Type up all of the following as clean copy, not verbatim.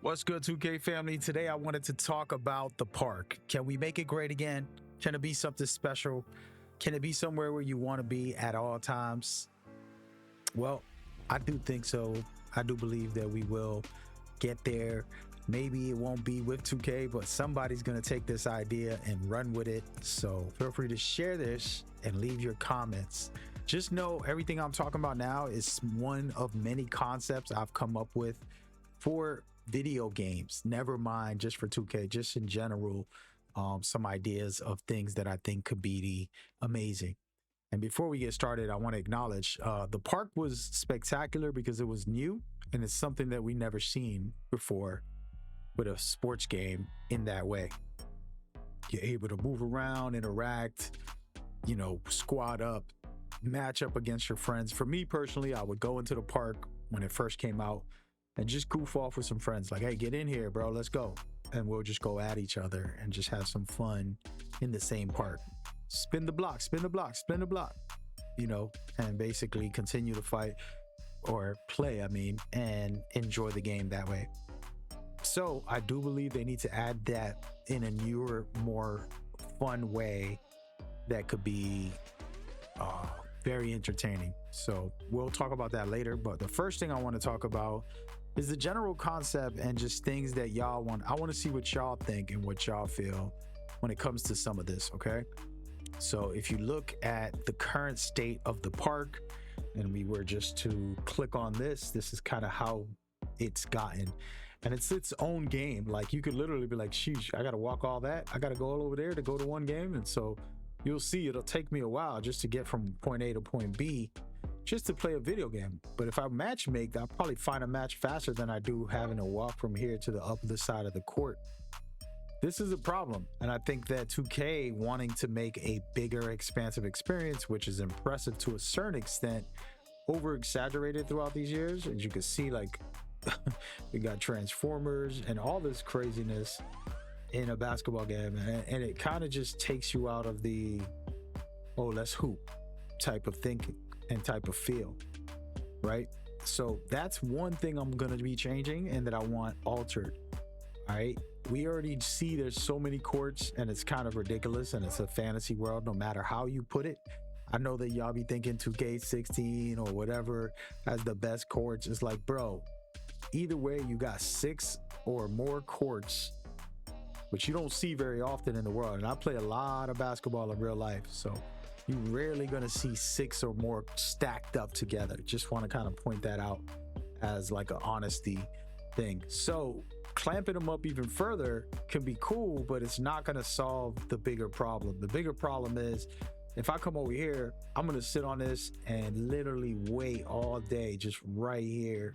What's good, 2K family? Today I wanted to talk about the park. Can we make it great again? Can it be something special? Can it be somewhere where you want to be at all times? Well, I do think so. I do believe that we will get there. Maybe it won't be with 2K, but somebody's going to take this idea and run with it. So feel free to share this and leave your comments. Just know everything I'm talking about now is one of many concepts I've come up with for video games, never mind just for 2K, just in general, some ideas of things that I think could be amazing. And before we get started, I want to acknowledge the park was spectacular because it was new and it's something that we never seen before with a sports game in that way. You're able to move around, interact, squad up, match up against your friends. For me personally, I would go into the park when it first came out and just goof off with some friends, like, hey, get in here, bro, let's go. And we'll just go at each other and just have some fun in the same park. Spin the block, spin the block, spin the block, and basically continue to fight or play, and enjoy the game that way. So I do believe they need to add that in a newer, more fun way that could be very entertaining. So we'll talk about that later. But the first thing I want to talk about is the general concept and just things that y'all want. I want to see what y'all think and what y'all feel when it comes to some of this, okay? So if you look at the current state of the park, and we were just to click on this is kind of how it's gotten. And it's its own game. Like, you could literally be like, sheesh, I got to walk all that. I got to go all over there to go to one game. And so you'll see it'll take me a while just to get from point A to point B, just to play a video game. But if I match make, I'll probably find a match faster than I do having to walk from here to the other side of the court. This is a problem. And I think that 2K wanting to make a bigger, expansive experience, which is impressive to a certain extent, over exaggerated throughout these years. As you can see, like, we got Transformers and all this craziness in a basketball game. And it kind of just takes you out of the, oh, let's hoop type of thinking and type of feel, right? So that's one thing I'm going to be changing and that I want altered. All right, we already see there's so many courts and it's kind of ridiculous, and it's a fantasy world no matter how you put it. I know that y'all be thinking 2K16 or whatever has the best courts. It's like, bro, either way, you got 6 or more courts, which you don't see very often in the world. And I play a lot of basketball in real life, so you're rarely going to see 6 or more stacked up together. Just want to kind of point that out as like an honesty thing. So clamping them up even further can be cool, but it's not going to solve the bigger problem. The bigger problem is, if I come over here, I'm going to sit on this and literally wait all day just right here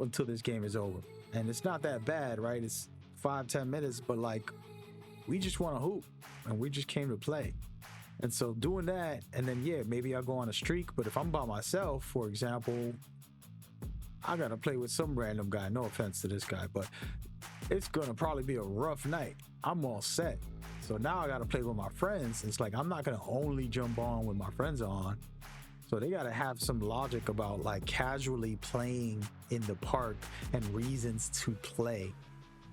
until this game is over. And it's not that bad, right? It's 5-10 minutes, but like, we just want to hoop and we just came to play. And so doing that, and then maybe I'll go on a streak. But if I'm by myself, for example, I gotta play with some random guy. No offense to this guy, but it's gonna probably be a rough night. I'm all set. So now I gotta play with my friends. It's like, I'm not gonna only jump on when my friends are on. So they gotta have some logic about like casually playing in the park and reasons to play.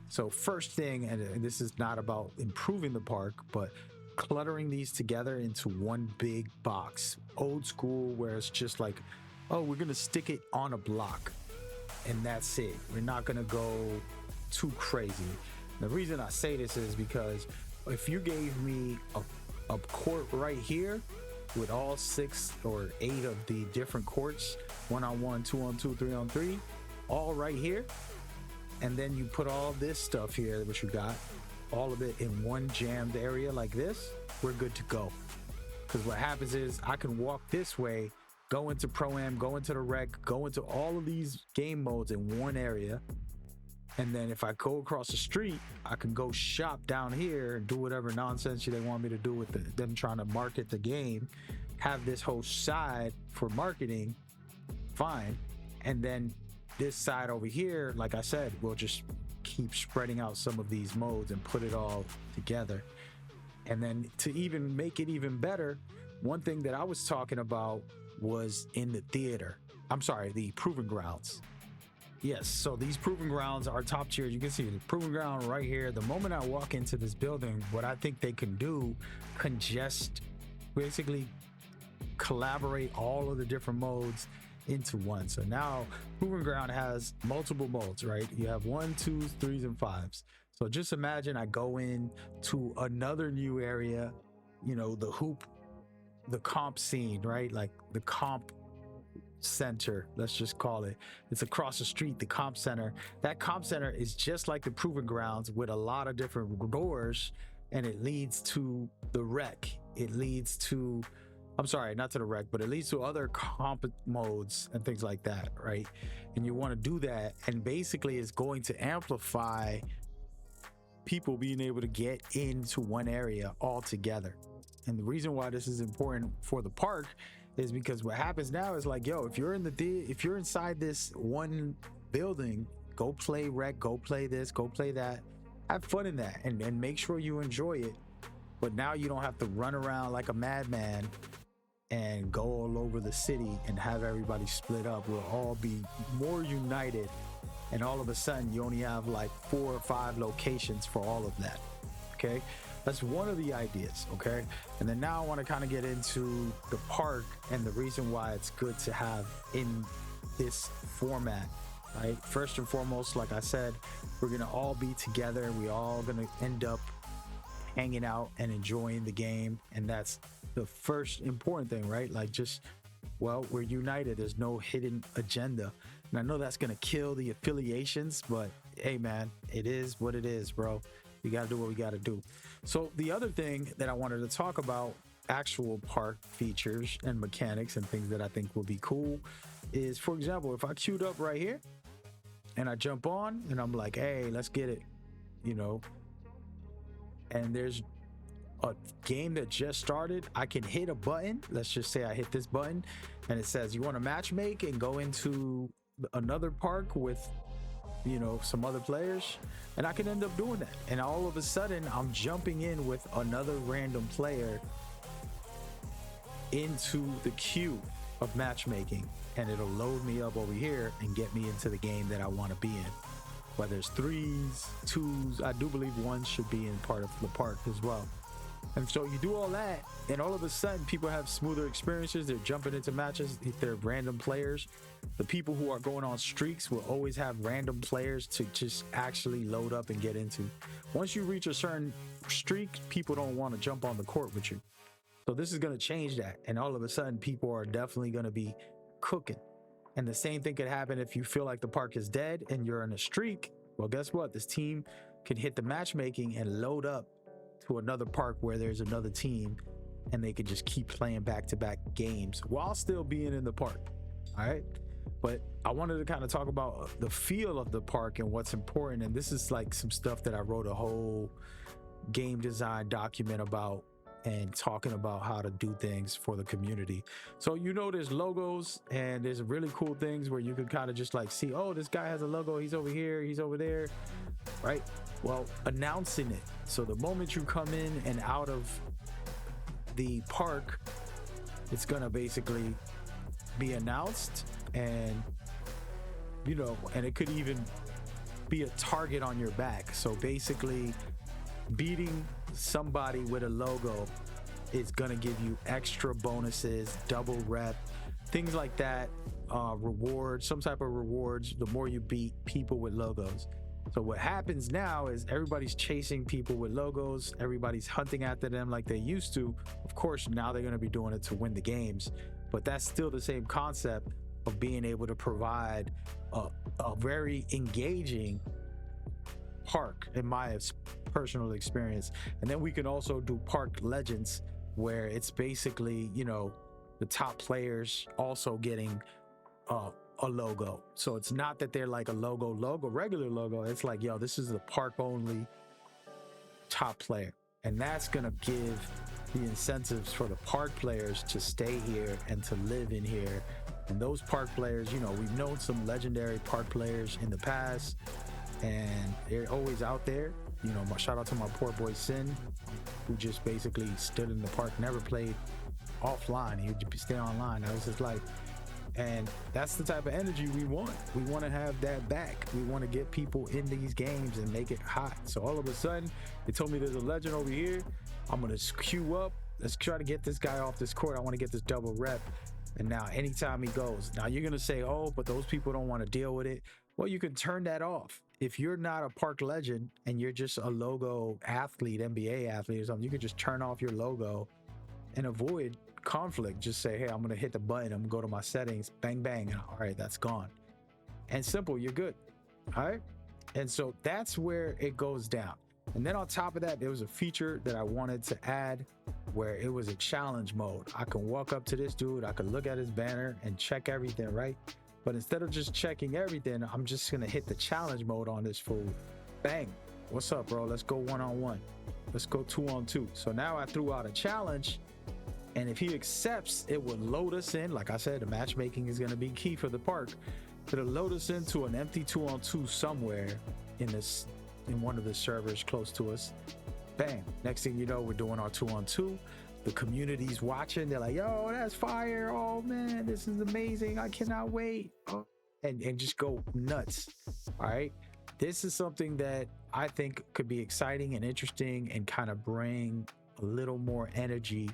So first thing, and this is not about improving the park, but cluttering these together into one big box. Old school, where it's just like, oh, we're gonna stick it on a block and that's it. We're not gonna go too crazy. The reason I say this is because if you gave me a court right here with all 6 or 8 of the different courts, 1-on-1, 2-on-2, 3-on-3, all right here, and then you put all this stuff here, which you got, all of it in one jammed area like this, we're good to go. Because what happens is I can walk this way, go into Pro-Am, go into the rec, go into all of these game modes in one area. And then if I go across the street, I can go shop down here and do whatever nonsense they want me to do with them trying to market the game, have this whole side for marketing, fine. And then this side over here, like I said, we'll just keep spreading out some of these modes and put it all together. And then to even make it even better, one thing that I was talking about was in the theater. I'm sorry, the Proving Grounds. Yes, so these proving grounds are top tier. You can see the proving ground right here. The moment I walk into this building, what I think they can do, congest, basically collaborate all of the different modes into one. So now proving ground has multiple modes, right? You have 1, 2s, 3s, and 5s. So just imagine I go in to another new area, you know, the hoop, the comp scene, right? Like the comp center, let's just call it. It's across the street, the comp center. That comp center is just like the proving grounds with a lot of different doors, and it leads to the rec. It leads to, I'm sorry, not to the rec, but it leads to other comp modes and things like that, right? And you want to do that, and basically it's going to amplify people being able to get into one area all together. And the reason why this is important for the park is because what happens now is like, yo, if you're inside this one building, go play rec, go play this, go play that, have fun in that, and make sure you enjoy it. But now you don't have to run around like a madman and go all over the city and have everybody split up. We'll all be more united, and all of a sudden you only have like 4 or 5 locations for all of that. Okay, that's one of the ideas. Okay, and then now I want to kind of get into the park and the reason why it's good to have in this format, right? First and foremost, like I said, we're gonna all be together and we all gonna end up hanging out and enjoying the game, and that's the first important thing, right? Like, just, well, we're united. There's no hidden agenda. And I know that's gonna kill the affiliations, but hey man, it is what it is, bro. We got to do what we got to do. So the other thing that I wanted to talk about, actual park features and mechanics and things that I think will be cool, is, for example, if I queued up right here and I jump on and I'm like, hey, let's get it, you know, and there's a game that just started, I can hit a button. Let's just say I hit this button and it says, you want to match make and go into another park with, you know, some other players, and I can end up doing that, and all of a sudden I'm jumping in with another random player into the queue of matchmaking, and it'll load me up over here and get me into the game that I want to be in, whether it's 3s, 2s. I do believe 1 should be in part of the park as well. And so you do all that, and all of a sudden people have smoother experiences. They're jumping into matches. If they're random players, the people who are going on streaks will always have random players to just actually load up and get into. Once you reach a certain streak, people don't want to jump on the court with you. So this is going to change that, and all of a sudden people are definitely going to be cooking. And the same thing could happen if you feel like the park is dead and you're in a streak. Well, guess what? This team can hit the matchmaking and load up to another park where there's another team, and they could just keep playing back-to-back games while still being in the park. All right, but I wanted to kind of talk about the feel of the park and what's important, and this is like some stuff that I wrote a whole game design document about, and talking about how to do things for the community. So, you know, there's logos and there's really cool things where you can kind of just like see, oh, this guy has a logo, he's over here, he's over there, right? Well, announcing it. So the moment you come in and out of the park, it's gonna basically be announced, and, you know, and it could even be a target on your back. So basically beating somebody with a logo is gonna give you extra bonuses, double rep, things like that, rewards, some type of rewards the more you beat people with logos. So what happens now is everybody's chasing people with logos, everybody's hunting after them like they used to. Of course, now they're going to be doing it to win the games, but that's still the same concept of being able to provide a very engaging park, in my personal experience. And then we can also do park legends, where it's basically, you know, the top players also getting a logo. So it's not that they're like a regular logo. It's like, yo, this is the park only top player, and that's gonna give the incentives for the park players to stay here and to live in here. And those park players, you know, we've known some legendary park players in the past, and they're always out there. You know, shout out to my poor boy Sin, who just basically stood in the park, never played offline. He would just stay online. That was his life. And that's the type of energy we want. We want to have that back. We want to get people in these games and make it hot. So all of a sudden, they told me there's a legend over here. I'm going to queue up. Let's try to get this guy off this court. I want to get this double rep. And now anytime he goes, now you're going to say, oh, but those people don't want to deal with it. Well, you can turn that off. If you're not a park legend and you're just a logo athlete, NBA athlete or something, you can just turn off your logo and avoid conflict. Just say, hey, I'm going to hit the button. I'm going to go to my settings, bang, bang. And all right, that's gone. And simple, you're good. All right. And so that's where it goes down. And then on top of that, there was a feature that I wanted to add where it was a challenge mode. I can walk up to this dude, I can look at his banner and check everything, right? But instead of just checking everything, I'm just gonna hit the challenge mode on this fool. Bang, what's up, bro? Let's go 1-on-1. Let's go 2-on-2. So now I threw out a challenge, and if he accepts, it will load us in. Like I said, the matchmaking is gonna be key for the park. It'll load us into an empty 2-on-2 somewhere in one of the servers close to us. Bang, next thing you know, we're doing our 2-on-2. The community's watching. They're like, yo, that's fire. Oh man, this is amazing. I cannot wait. Oh, and just go nuts. All right. This is something that I think could be exciting and interesting and kind of bring a little more energy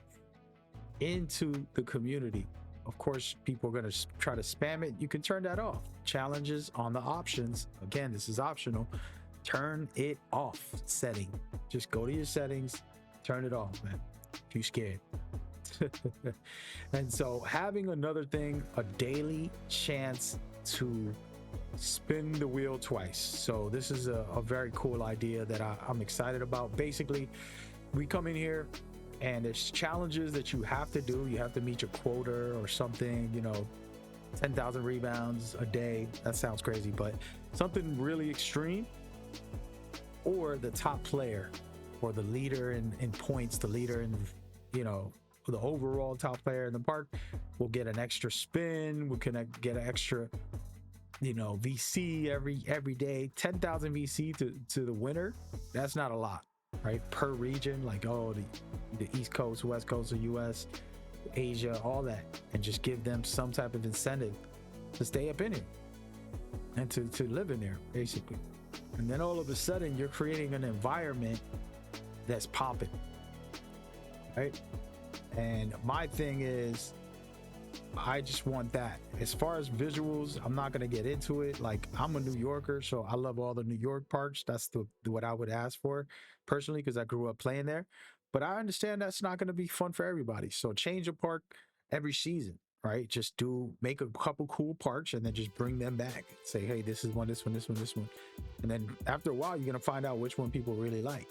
into the community. Of course, people are going to try to spam it. You can turn that off. Challenges on the options. Again, this is optional. Turn it off setting. Just go to your settings, turn it off, man. If you're scared. And so having another thing, a daily chance to spin the wheel twice. So this is a very cool idea that I'm excited about. Basically, we come in here and there's challenges that you have to do. You have to meet your quota or something, 10,000 rebounds a day. That sounds crazy, but something really extreme. Or the top player or the leader in points, the leader in, the overall top player in the park will get an extra spin. We can get an extra, VC every day. 10,000 VC to the winner. That's not a lot, right? Per region, like, the East Coast, West Coast of US, Asia, all that. And just give them some type of incentive to stay up in it and to live in there, basically. And then all of a sudden you're creating an environment that's popping, right? And my thing is, I just want that. As far as visuals, I'm not going to get into it. Like, I'm a New Yorker, so I love all the New York parks. That's what I would ask for personally, because I grew up playing there. But I understand that's not going to be fun for everybody. So change a park every season, right? Just make a couple cool parks and then just bring them back. Say, hey, this is one, this one, this one, this one. And then after a while, you're going to find out which one people really like.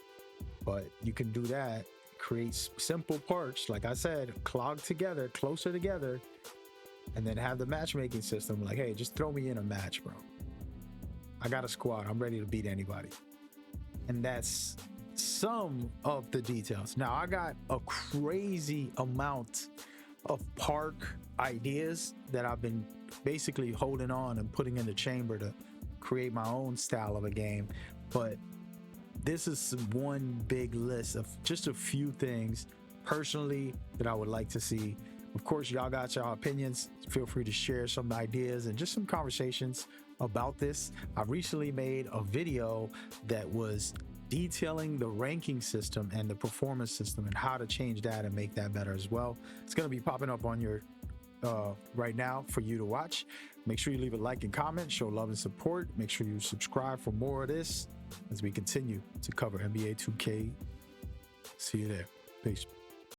But you can do that, create simple parks, like I said, clog together, closer together, and then have the matchmaking system. Like, hey, just throw me in a match, bro. I got a squad. I'm ready to beat anybody. And that's some of the details. Now, I got a crazy amount of park ideas that I've been basically holding on and putting in the chamber to create my own style of a game. But this is one big list of just a few things personally that I would like to see. Of course, y'all got your opinions. Feel free to share some ideas and just some conversations about this. I recently made a video that was detailing the ranking system and the performance system and how to change that and make that better as well. It's going to be popping up on your right now for you to watch. Make sure you leave a like and comment, show love and support. Make sure you subscribe for more of this as we continue to cover NBA 2K. See you there. Peace.